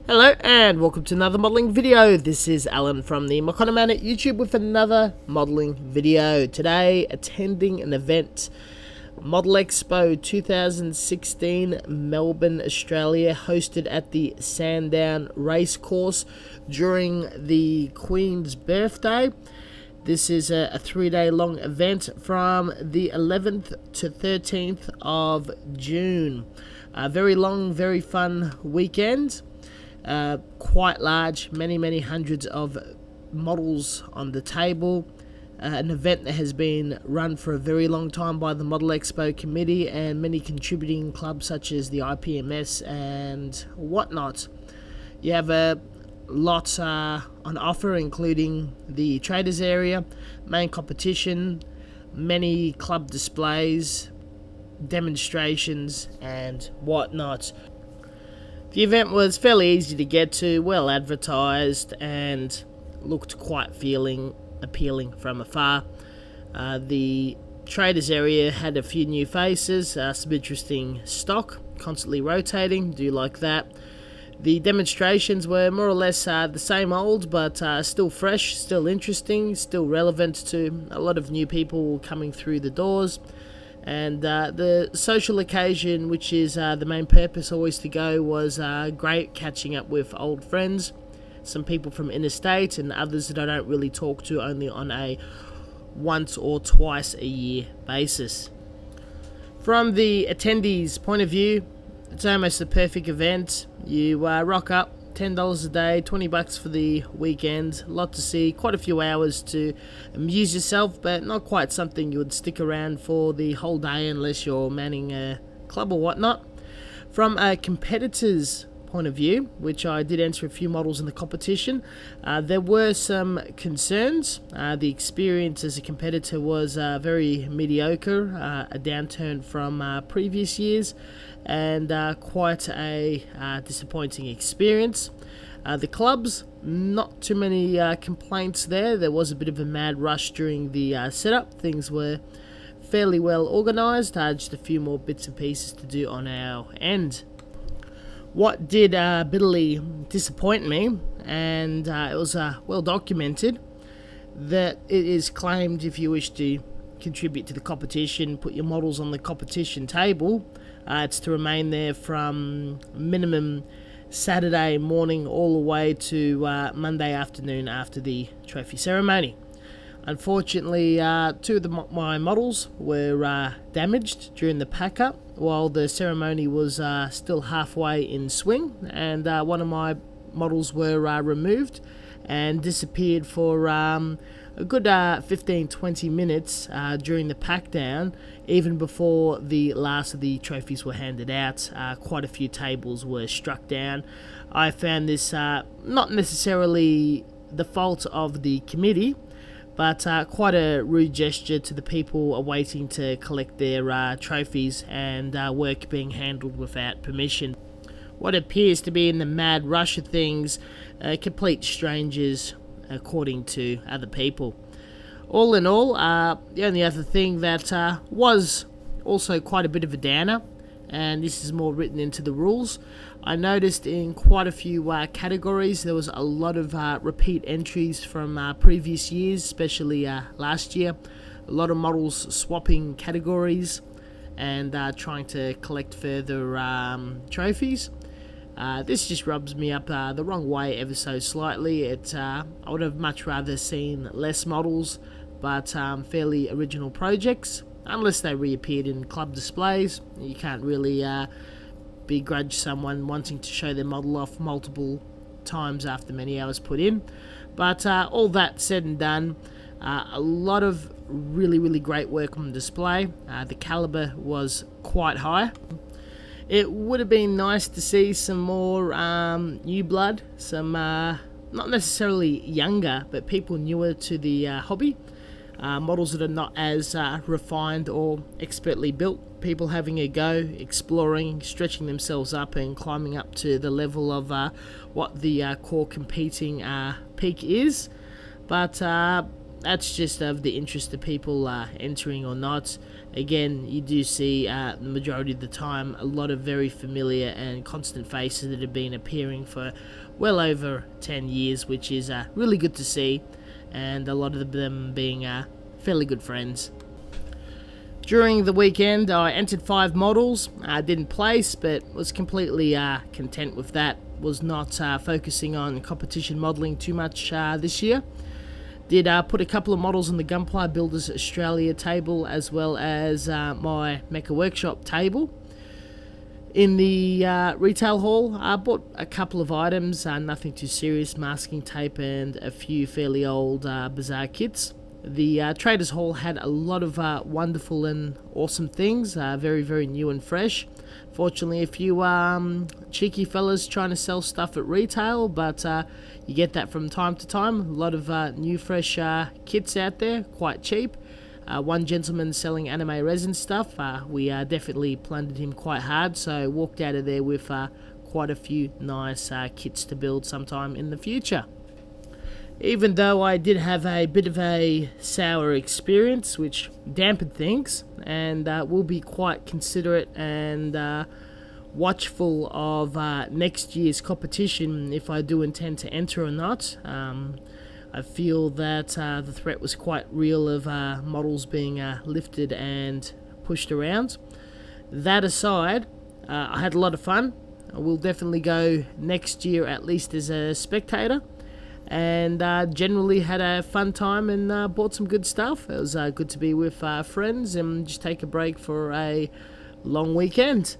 Hello and welcome to another modelling video. This is Alan from the Meconoman at YouTube with another modelling video. Today, attending an event, Model Expo 2016 Melbourne, Australia, hosted at the Sandown Racecourse during the Queen's birthday. This is a 3-day long event from the 11th to 13th of June. A very long, very fun weekend. Quite large, many hundreds of models on the table. An event that has been run for a very long time by the Model Expo committee and many contributing clubs such as the IPMS and whatnot. You have a lot on offer, including the traders area, main competition, many club displays, demonstrations and whatnot. The event was fairly easy to get to, well advertised, and looked quite appealing from afar. The traders area had a few new faces, some interesting stock, constantly rotating, do like that. The demonstrations were more or less the same old, but still fresh, still interesting, still relevant to a lot of new people coming through the doors. And the social occasion, which is the main purpose always to go, was great, catching up with old friends, some people from interstate and others that I don't really talk to, only on a once or twice a year basis. From the attendees' point of view, it's almost a perfect event. You rock up, $10 a day, $20 for the weekend, a lot to see, quite a few hours to amuse yourself, but not quite something you would stick around for the whole day unless you're manning a club or whatnot. From a competitor's point of view, which I did enter a few models in the competition, there were some concerns. The experience as a competitor was very mediocre, a downturn from previous years, and quite a disappointing experience. The clubs, not too many complaints there. There was a bit of a mad rush during the setup. Things were fairly well organised, just a few more bits and pieces to do on our end. What did bitterly disappoint me, and it was well documented, that it is claimed if you wish to contribute to the competition, put your models on the competition table, it's to remain there from minimum Saturday morning all the way to Monday afternoon after the trophy ceremony. Unfortunately, two of my models were damaged during the pack-up while the ceremony was still halfway in swing, and one of my models were removed and disappeared for a good 15-20 minutes during the pack down, even before the last of the trophies were handed out. Quite a few tables were struck down. I found this not necessarily the fault of the committee, but quite a rude gesture to the people awaiting to collect their trophies, and work being handled without permission. What appears to be in the mad rush of things, complete strangers according to other people. All in all, the only other thing that was also quite a bit of a downer, and this is more written into the rules, I noticed in quite a few categories there was a lot of repeat entries from previous years, especially last year. A lot of models swapping categories and trying to collect further trophies. This just rubs me up the wrong way ever so slightly. I would have much rather seen less models, but fairly original projects. Unless they reappeared in club displays, you can't really begrudge someone wanting to show their model off multiple times after many hours put in. But all that said and done, a lot of really great work on display. The caliber was quite high. It would have been nice to see some more new blood, some not necessarily younger, but people newer to the hobby. Models that are not as refined or expertly built, people having a go, exploring, stretching themselves up and climbing up to the level of what the core competing peak is. But that's just of the interest of people entering or not. Again, you do see the majority of the time a lot of very familiar and constant faces that have been appearing for well over 10 years, which is really good to see, and a lot of them being fairly good friends. During the weekend, I entered 5 models. I didn't place, but was completely content with that. Was not focusing on competition modelling too much this year. Did put a couple of models on the Gunpla Builders Australia table, as well as my Mecha Workshop table. In the retail hall, I bought a couple of items, nothing too serious, masking tape and a few fairly old Bazaar kits. The Traders Hall had a lot of wonderful and awesome things, very, very new and fresh. Fortunately, a few cheeky fellas trying to sell stuff at retail, but you get that from time to time. A lot of new, fresh kits out there, quite cheap. One gentleman selling anime resin stuff, we definitely plundered him quite hard, so walked out of there with quite a few nice kits to build sometime in the future. Even though I did have a bit of a sour experience, which dampened things, and will be quite considerate and watchful of next year's competition if I do intend to enter or not. I feel that the threat was quite real of models being lifted and pushed around. That aside, I had a lot of fun. I will definitely go next year, at least as a spectator, and generally had a fun time and bought some good stuff. It was good to be with friends and just take a break for a long weekend.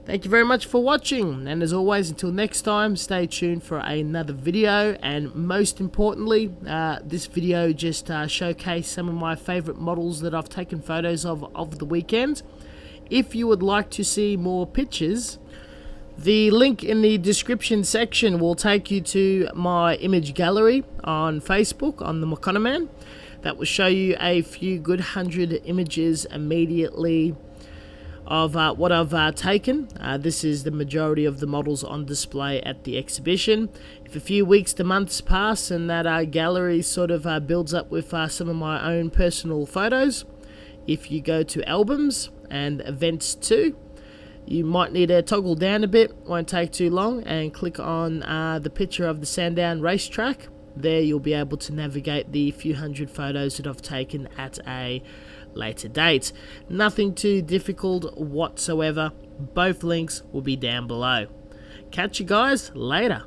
Thank you very much for watching, and as always, until next time, stay tuned for another video. And most importantly, this video just showcased some of my favorite models that I've taken photos of the weekend. If you would like to see more pictures, the link in the description section will take you to my image gallery on Facebook on the Meconoman. That will show you a few good 100 images immediately of what I've taken. This is the majority of the models on display at the exhibition. If a few weeks to months pass and that gallery sort of builds up with some of my own personal photos, if you go to albums and events too, you might need to toggle down a bit, won't take too long, and click on the picture of the Sandown racetrack. There you'll be able to navigate the few hundred photos that I've taken at a later date. Nothing too difficult whatsoever. Both links will be down below. Catch you guys later.